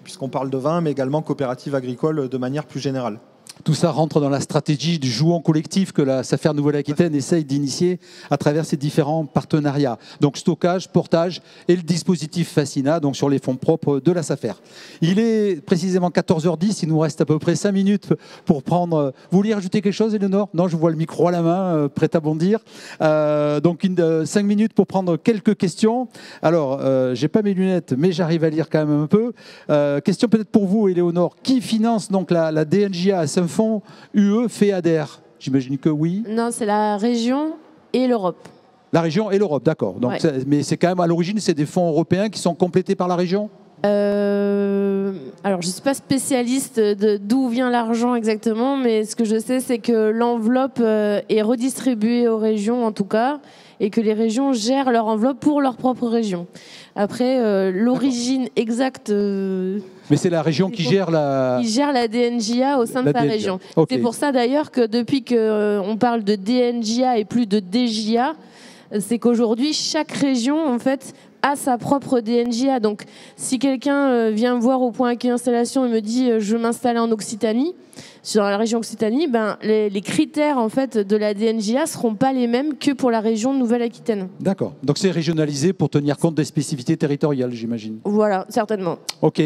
puisqu'on parle de vin, mais également coopérative agricole de manière plus générale. Tout ça rentre dans la stratégie du jouant collectif que la SAFER Nouvelle-Aquitaine essaye d'initier à travers ses différents partenariats. Donc stockage, portage et le dispositif Facina, donc sur les fonds propres de la SAFER. Il est précisément 14h10, il nous reste à peu près 5 minutes pour prendre... Vous vouliez rajouter quelque chose, Éléonore ? Non, je vois le micro à la main, prêt à bondir. Donc 5 minutes pour prendre quelques questions. Alors, je n'ai pas mes lunettes, mais j'arrive à lire quand même un peu. Question peut-être pour vous, Éléonore. Qui finance donc la DNJA à Saint-Fonds UE FEADER? J'imagine que oui. Non, c'est la région et l'Europe. La région et l'Europe, d'accord. Donc, ouais. Mais c'est quand même à l'origine, c'est des fonds européens qui sont complétés par la région? Alors, je ne suis pas spécialiste d'où vient l'argent exactement, mais ce que je sais, c'est que l'enveloppe est redistribuée aux régions, en tout cas, et que les régions gèrent leur enveloppe pour leur propre région. Après, l'origine exacte... Mais c'est la région qui gère la... Qui gère la DNJA au sein de sa région. Okay. C'est pour ça d'ailleurs que depuis qu'on parle de DNJA et plus de DJA, c'est qu'aujourd'hui, chaque région, en fait, a sa propre DNJA. Donc, si quelqu'un vient me voir au point accueil installation et me dit « je veux m'installer en Occitanie », sur la région Occitanie, les critères en fait, de la DNJA ne seront pas les mêmes que pour la région Nouvelle-Aquitaine. D'accord. Donc c'est régionalisé pour tenir compte des spécificités territoriales, j'imagine. Voilà, certainement. Ok.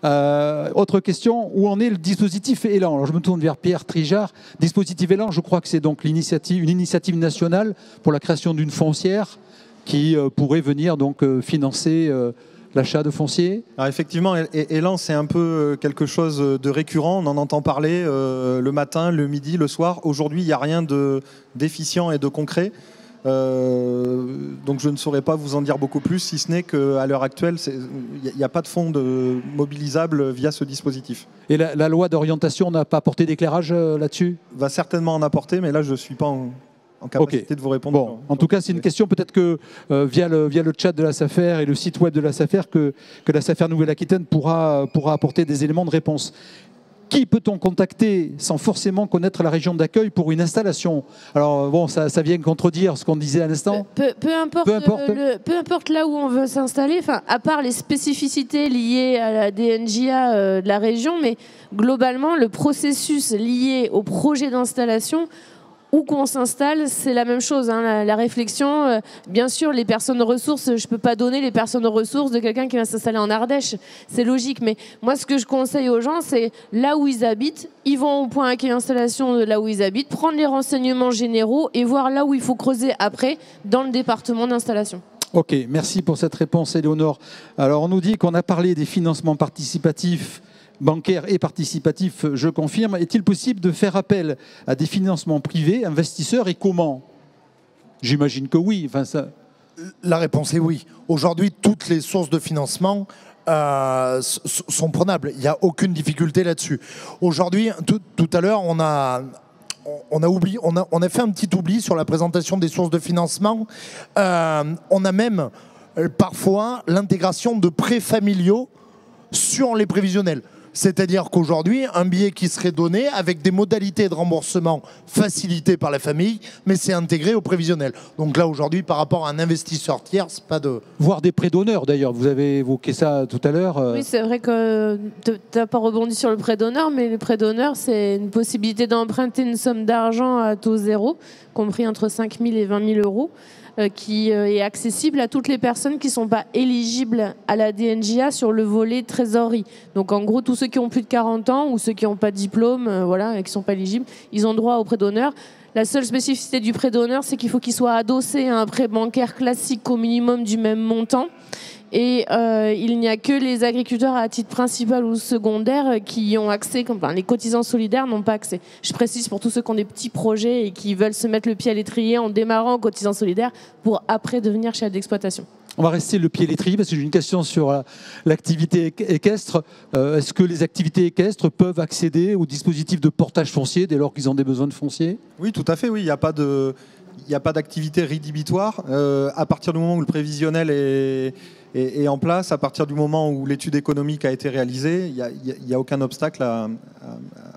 Autre question, où en est le dispositif Élan? Alors je me tourne vers Pierre Trijard. Dispositif Élan, je crois que c'est donc une initiative nationale pour la création d'une foncière qui pourrait venir donc financer... l'achat de foncier. Alors effectivement, Élan, c'est un peu quelque chose de récurrent. On en entend parler le matin, le midi, le soir. Aujourd'hui, il n'y a rien d'efficient et de concret. Donc je ne saurais pas vous en dire beaucoup plus, si ce n'est qu'à l'heure actuelle, il n'y a pas de fonds mobilisables via ce dispositif. Et la loi d'orientation n'a pas apporté d'éclairage là-dessus? Va certainement en apporter, mais là, je ne suis pas en capacité de vous répondre. Bon, en tout cas, c'est une question peut-être que via le chat de la SAFER et le site web de la SAFER que la SAFER Nouvelle-Aquitaine pourra apporter des éléments de réponse. Qui peut-on contacter sans forcément connaître la région d'accueil pour une installation? Alors bon, ça vient contredire ce qu'on disait à l'instant. Peu importe là où on veut s'installer, à part les spécificités liées à la DNJA de la région, mais globalement, le processus lié au projet d'installation, où qu'on s'installe, c'est la même chose. Hein, la réflexion, bien sûr, les personnes ressources, je ne peux pas donner les personnes ressources de quelqu'un qui va s'installer en Ardèche. C'est logique. Mais moi, ce que je conseille aux gens, c'est là où ils habitent, ils vont au point accueil installation de là où ils habitent, prendre les renseignements généraux et voir là où il faut creuser après dans le département d'installation. Ok, merci pour cette réponse, Éléonore. Alors, on nous dit qu'on a parlé des financements participatifs bancaire et participatif, je confirme. Est-il possible de faire appel à des financements privés, investisseurs, et comment? J'imagine que oui. La réponse est oui. Aujourd'hui, toutes les sources de financement sont prenables. Il n'y a aucune difficulté là-dessus. Aujourd'hui, tout à l'heure, on a fait un petit oubli sur la présentation des sources de financement. On a même parfois l'intégration de prêts familiaux sur les prévisionnels. C'est-à-dire qu'aujourd'hui, un billet qui serait donné avec des modalités de remboursement facilitées par la famille, mais c'est intégré au prévisionnel. Donc là, aujourd'hui, par rapport à un investisseur tiers, c'est pas de... Voire des prêts d'honneur, d'ailleurs. Vous avez évoqué ça tout à l'heure. Oui, c'est vrai que tu n'as pas rebondi sur le prêt d'honneur, mais le prêt d'honneur, c'est une possibilité d'emprunter une somme d'argent à taux zéro, compris entre 5 000 et 20 000 euros, qui est accessible à toutes les personnes qui ne sont pas éligibles à la DNJA sur le volet trésorerie. Donc en gros, tous ceux qui ont plus de 40 ans ou ceux qui n'ont pas de diplôme voilà, et qui ne sont pas éligibles, ils ont droit au prêt d'honneur. La seule spécificité du prêt d'honneur, c'est qu'il faut qu'il soit adossé à un prêt bancaire classique au minimum du même montant. Et il n'y a que les agriculteurs à titre principal ou secondaire qui y ont accès, enfin, les cotisants solidaires n'ont pas accès. Je précise pour tous ceux qui ont des petits projets et qui veulent se mettre le pied à l'étrier en démarrant en cotisant solidaire pour après devenir chef d'exploitation. On va rester le pied à l'étrier parce que j'ai une question sur l'activité équestre. Est-ce que les activités équestres peuvent accéder au dispositif de portage foncier dès lors qu'ils ont des besoins de foncier? Oui, tout à fait, oui. Il n'y a pas d'activité rédhibitoire. À partir du moment où le prévisionnel est en place, à partir du moment où l'étude économique a été réalisée, il n'y a aucun obstacle à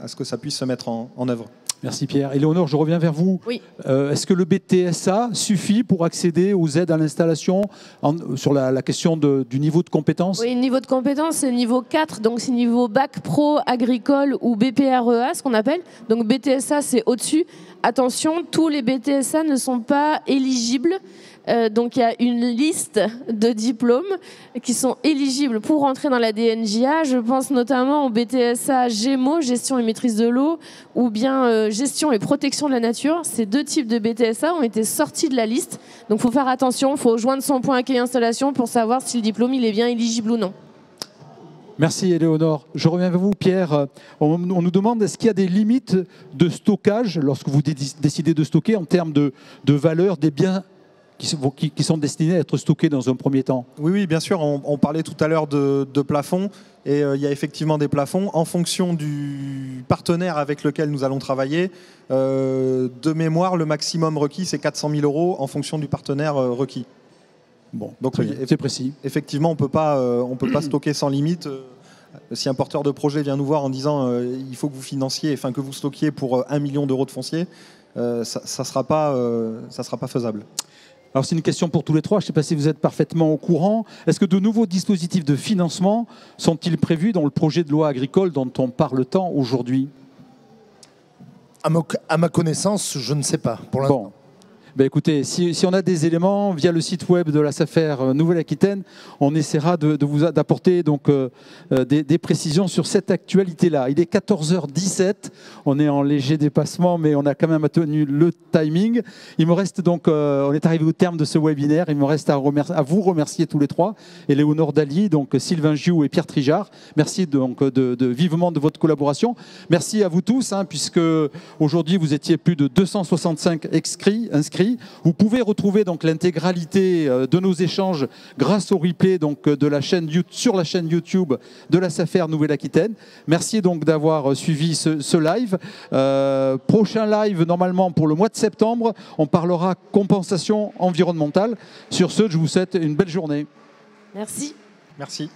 ce que ça puisse se mettre en œuvre. Merci Pierre. Éléonore, je reviens vers vous. Oui. Est-ce que le BTSA suffit pour accéder aux aides à l'installation sur la question du niveau de compétence? Oui, le niveau de compétence, c'est niveau 4, donc c'est niveau bac pro agricole ou BPREA, ce qu'on appelle. Donc BTSA, c'est au-dessus. Attention, tous les BTSA ne sont pas éligibles. Donc il y a une liste de diplômes qui sont éligibles pour rentrer dans la DNJA. Je pense notamment au BTSA GEMO, gestion et maîtrise de l'eau, ou bien gestion et protection de la nature. Ces deux types de BTSA ont été sortis de la liste. Donc il faut faire attention, il faut joindre son point accueil installation pour savoir si le diplôme il est bien éligible ou non. Merci Éléonore. Je reviens vers vous Pierre. On nous demande est-ce qu'il y a des limites de stockage lorsque vous décidez de stocker en termes de valeur des biens qui sont destinés à être stockés dans un premier temps? Oui, bien sûr. On parlait tout à l'heure de plafonds. Et il y a effectivement des plafonds en fonction du partenaire avec lequel nous allons travailler. De mémoire, le maximum requis, c'est 400 000 euros en fonction du partenaire requis. Bon, donc c'est précis. Effectivement, on peut pas stocker sans limite. Si un porteur de projet vient nous voir en disant il faut que vous financiez, enfin que vous stockiez pour 1 million d'euros de foncier, ça sera pas faisable. Alors c'est une question pour tous les trois, je ne sais pas si vous êtes parfaitement au courant. Est-ce que de nouveaux dispositifs de financement sont-ils prévus dans le projet de loi agricole dont on parle tant aujourd'hui? À ma connaissance, je ne sais pas pour l'instant. Bon. Ben écoutez, si on a des éléments via le site web de la SAFER Nouvelle-Aquitaine, on essaiera d'apporter donc des précisions sur cette actualité-là. Il est 14h17, on est en léger dépassement, mais on a quand même tenu le timing. Il me reste donc, on est arrivé au terme de ce webinaire, il me reste à vous remercier tous les trois, Éléonore Dallier, donc Sylvain Giou et Pierre Trijard. Merci donc vivement de votre collaboration. Merci à vous tous, puisque aujourd'hui vous étiez plus de 265 inscrits. Vous pouvez retrouver donc l'intégralité de nos échanges grâce au replay donc sur la chaîne YouTube de la SAFER Nouvelle-Aquitaine. Merci donc d'avoir suivi ce live. Prochain live normalement pour le mois de septembre, on parlera compensation environnementale. Sur ce, je vous souhaite une belle journée. Merci. Merci.